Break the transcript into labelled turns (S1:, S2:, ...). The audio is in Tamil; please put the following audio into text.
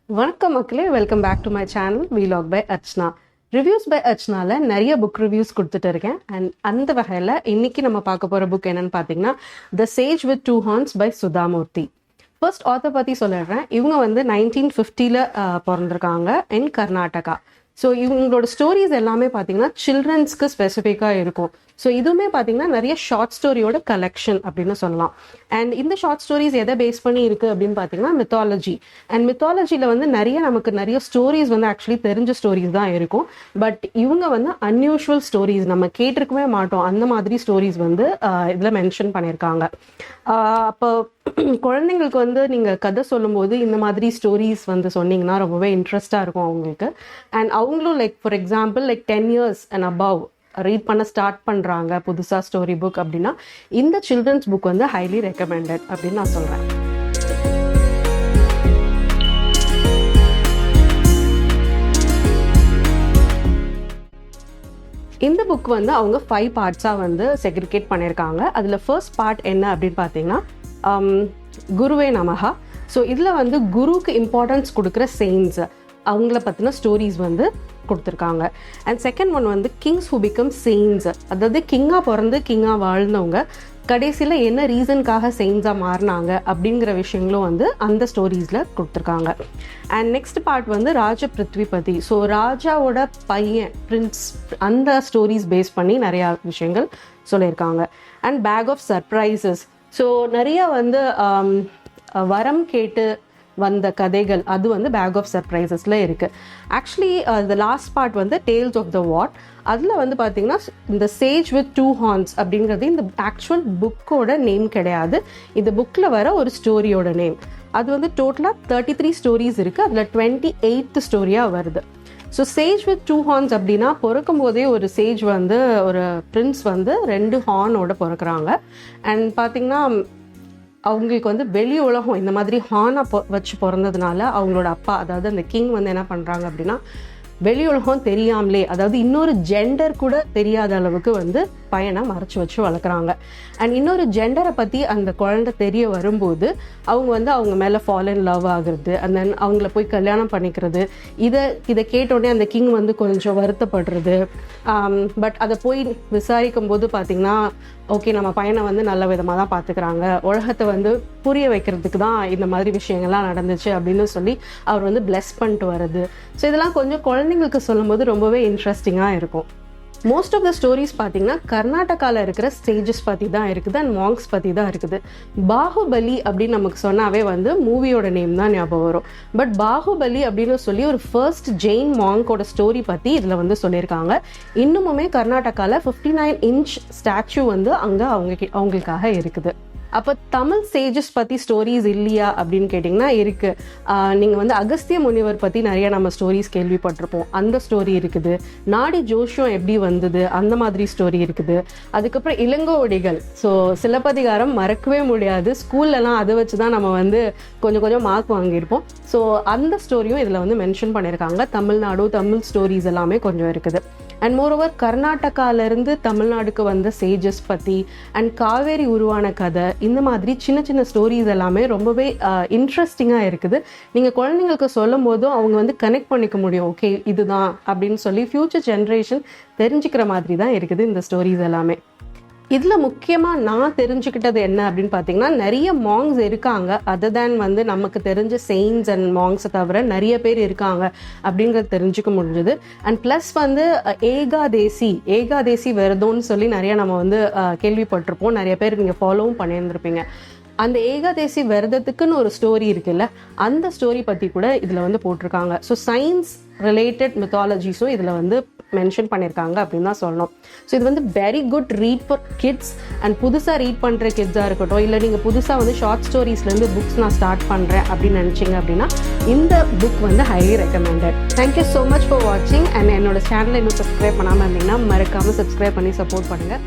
S1: வணக்கம் மக்களே, welcome back to my channel Vlog by Archana. Reviews by அர்ச்சனால நிறைய புக் ரிவ்யூஸ் கொடுத்துட்டு இருக்கேன். அண்ட் அந்த வகையில் இன்னைக்கு நம்ம பார்க்க போகிற புக் என்னன்னு பார்த்தீங்கன்னா the sage with two horns by Sudha Murthy. First author பற்றி சொல்லிடுறேன். இவங்க வந்து 1950 பிறந்திருக்காங்க இன் கர்நாடகா. ஸோ இவங்களோட ஸ்டோரிஸ் எல்லாமே பார்த்தீங்கன்னா சில்ட்ரன்ஸ்க்கு ஸ்பெசிஃபிக்காக இருக்கும். ஸோ இதுவுமே பார்த்தீங்கன்னா நிறைய ஷார்ட் ஸ்டோரியோட கலெக்ஷன் அப்படின்னு சொல்லலாம். அண்ட் இந்த ஷார்ட் ஸ்டோரிஸ் எதை பேஸ் பண்ணி இருக்குது அப்படின்னு பார்த்தீங்கன்னா மித்தாலஜி. அண்ட் மித்தாலஜியில் வந்து நமக்கு நிறைய ஸ்டோரிஸ் வந்து ஆக்சுவலி தெரிஞ்ச ஸ்டோரிஸ் தான் இருக்கும். பட் இவங்க வந்து அன்யூஷுவல் ஸ்டோரிஸ், நம்ம கேட்டிருக்கவே மாட்டோம் அந்த மாதிரி ஸ்டோரிஸ் வந்து இதில் மென்ஷன் பண்ணியிருக்காங்க. அப்போ குழந்தைங்களுக்கு வந்து நீங்கள் கதை சொல்லும்போது இந்த மாதிரி ஸ்டோரிஸ் வந்து சொன்னீங்கன்னா ரொம்பவே இன்ட்ரெஸ்டாக இருக்கும் அவங்களுக்கு. அண்ட் அவங்களும் like for example like 10 years and above read பண்ண ஸ்டார்ட் பண்ணுறாங்க புதுசாக ஸ்டோரி புக் அப்படின்னா இந்த சில்ட்ரன்ஸ் புக் வந்து ஹைலி ரெக்கமெண்டட் அப்படின்னு நான் சொல்கிறேன். இந்த புக் வந்து அவங்க 5 பார்ட்ஸாக வந்து செக்ரிகேட் பண்ணியிருக்காங்க. அதில் ஃபர்ஸ்ட் பார்ட் என்ன அப்படின்னு பார்த்தீங்கன்னா குருவே நமஹா. ஸோ இதில் வந்து குருவுக்கு இம்பார்ட்டன்ஸ் கொடுக்குற செயின்ஸ், அவங்கள பற்றின ஸ்டோரிஸ் வந்து கொடுத்துருக்காங்க. அண்ட் செகண்ட் ஒன் வந்து கிங்ஸ் ஹூ பிகம் செயின்ஸ், அதாவது கிங்காக பிறந்து கிங்காக வாழ்ந்தவங்க கடைசியில் என்ன ரீசனுக்காக செயின்ஸாக மாறினாங்க அப்படிங்கிற விஷயங்களும் வந்து அந்த ஸ்டோரிஸில் கொடுத்துருக்காங்க. அண்ட் நெக்ஸ்ட் பார்ட் வந்து ராஜ பிருத்விபதி. ஸோ ராஜாவோட பையன் பிரின்ஸ், அந்த ஸ்டோரிஸ் பேஸ் பண்ணி நிறையா விஷயங்கள் சொல்லியிருக்காங்க. And pack of surprises. So நிறைய வந்து வரம் கேட்டு வந்த கதைகள், அது வந்து பேக் ஆஃப் சர்ப்ரைசஸில் இருக்குது. ஆக்சுவலி த லாஸ்ட் பார்ட் வந்து டேல்ஸ் ஆஃப் த வாட். அதில் வந்து பார்த்திங்கன்னா இந்த சேஜ் வித் டூ ஹார்ன்ஸ் அப்படிங்கிறது இந்த ஆக்சுவல் புக்கோட நேம் கிடையாது. இந்த புக்கில் வர ஒரு ஸ்டோரியோட நேம். அது வந்து டோட்டலாக 33 ஸ்டோரிஸ் இருக்குது. அதில் 28th ஸ்டோரியாக வருது. So Sage with two horns அப்படின்னா பிறக்கும் போதே ஒரு சேஜ் வந்து ஒரு பிரின்ஸ் வந்து 2 ஹார்னோட பிறக்கிறாங்க. அண்ட் பார்த்திங்கன்னா அவங்களுக்கு வந்து வெளி உலகம் இந்த மாதிரி ஹார்னாக வச்சு பிறந்ததுனால அவங்களோட அப்பா, அதாவது அந்த கிங் வந்து என்ன பண்ணுறாங்க அப்படின்னா வெளி உலகம் தெரியாமலே, அதாவது இன்னொரு ஜெண்டர் கூட தெரியாத அளவுக்கு வந்து பையனை மறைச்சி வச்சு வளர்க்குறாங்க. அண்ட் இன்னொரு ஜெண்டரை பற்றி அந்த குழந்தை தெரிய வரும்போது அவங்க வந்து அவங்க மேலே ஃபால் இன் லவ் ஆகுறது, அண்ட் தென் அவங்கள போய் கல்யாணம் பண்ணிக்கிறது. இதை கேட்டோடனே அந்த கிங் வந்து கொஞ்சம் வருத்தப்படுறது. பட் அதை போய் விசாரிக்கும் போது பார்த்திங்கன்னா ஓகே, நம்ம பையனை வந்து நல்ல விதமாக தான் பார்த்துக்கிறாங்க, உலகத்தை வந்து புரிய வைக்கிறதுக்கு தான் இந்த மாதிரி விஷயங்கள்லாம் நடந்துச்சு அப்படின்னு சொல்லி அவர் வந்து பிளெஸ் பண்ணிட்டு வருது. ஸோ இதெல்லாம் கொஞ்சம் குழந்தைங்களுக்கு சொல்லும்போது ரொம்பவே இன்ட்ரெஸ்டிங்காக இருக்கும். மோஸ்ட் ஆஃப் த ஸ்டோரிஸ் பார்த்தீங்கன்னா கர்நாடகாவில் இருக்கிற ஸ்டேஜஸ் பற்றி தான் இருக்குது அண்ட் மாங்க்ஸ் பற்றி தான் இருக்குது. பாகுபலி அப்படின்னு நமக்கு சொன்னாவே வந்து மூவியோட நேம் தான் ஞாபகம் வரும். பட் பாகுபலி அப்படின்னு சொல்லி ஒரு ஃபர்ஸ்ட் ஜெயின் மாங்கோட ஸ்டோரி பற்றி இதில் வந்து சொல்லியிருக்காங்க. இன்னுமுமே கர்நாடகாவில் 59 inch ஸ்டாச்சு வந்து அங்கே அவங்களுக்காக இருக்குது. அப்போ தமிழ் சேஜஸ் பற்றி ஸ்டோரிஸ் இல்லையா அப்படின்னு கேட்டிங்கன்னா இருக்குது. நீங்கள் வந்து அகஸ்திய முனிவர் பற்றி நிறைய நம்ம ஸ்டோரிஸ் கேள்விப்பட்டிருப்போம், அந்த ஸ்டோரி இருக்குது. நாடி ஜோஷியம் எப்படி வந்தது அந்த மாதிரி ஸ்டோரி இருக்குது. அதுக்கப்புறம் இளங்கோவடிகள். ஸோ சிலப்பதிகாரம் மறக்கவே முடியாது, ஸ்கூல்லலாம் அதை வச்சு தான் நம்ம வந்து கொஞ்சம் மார்க் வாங்கியிருப்போம். ஸோ அந்த ஸ்டோரியும் இதில் வந்து மென்ஷன் பண்ணியிருக்காங்க. தமிழ்நாடு, தமிழ் ஸ்டோரிஸ் எல்லாமே கொஞ்சம் இருக்குது. அண்ட் மோரோவர் கர்நாடகாவிலேருந்து தமிழ்நாடுக்கு வந்த சேஜஸ் பற்றி அண்ட் காவேரி உருவான கதை, இந்த மாதிரி சின்ன சின்ன ஸ்டோரிஸ் எல்லாமே ரொம்பவே இன்ட்ரெஸ்டிங்காக இருக்குது. நீங்கள் குழந்தைங்களுக்கு சொல்லும் போதும் அவங்க வந்து கனெக்ட் பண்ணிக்க முடியும், ஓகே இதுதான் அப்படின்னு சொல்லி ஃப்யூச்சர் ஜென்ரேஷன் தெரிஞ்சுக்கிற மாதிரி தான் இருக்குது இந்த ஸ்டோரிஸ் எல்லாமே. இதில் முக்கியமாக நான் தெரிஞ்சுக்கிட்டது என்ன அப்படின்னு பார்த்தீங்கன்னா நிறைய மாங்ஸ் இருக்காங்க. அதர் தேன் வந்து நமக்கு தெரிஞ்ச செயின்ஸ் அண்ட் மாங்ஸை தவிர நிறைய பேர் இருக்காங்க அப்படிங்கிறது தெரிஞ்சுக்க முடிஞ்சது. அண்ட் ப்ளஸ் வந்து ஏகாதேசி விரதம்னு சொல்லி நிறைய நம்ம வந்து கேள்விப்பட்டிருப்போம். நிறைய பேர் நீங்கள் ஃபாலோவும் பண்ணியிருந்திருப்பீங்க. அந்த ஏகாதேசி விரதத்துக்குன்னு ஒரு ஸ்டோரி இருக்குல்ல, அந்த ஸ்டோரி பற்றி கூட இதில் வந்து போட்டிருக்காங்க. ஸோ சயின்ஸ் ரிலேட்டட் மித்தாலஜிஸும் இதில் வந்து மென்ஷன் பண்ணியிருக்காங்க அப்படின்னு தான் சொல்லணும். ஸோ இது வந்து very good read for kids. And புதுசாக ரீட் பண்ணுற கிட்ஸாக இருக்கட்டும், இல்லை நீங்கள் புதுசாக வந்து ஷார்ட் ஸ்டோரிஸ்லேருந்து புக்ஸ் நான் ஸ்டார்ட் பண்ணுறேன் அப்படின்னு நினச்சிங்க அப்படின்னா இந்த புக் வந்து highly recommended. Thank you so much for வாட்சிங். அண்ட் என்னோட சேனலை இன்னும் சப்ஸ்கிரைப் பண்ணாமல் இருந்தீங்கன்னா மறக்காமல் சப்ஸ்கிரைப் பண்ணி சப்போர்ட் பண்ணுங்கள்.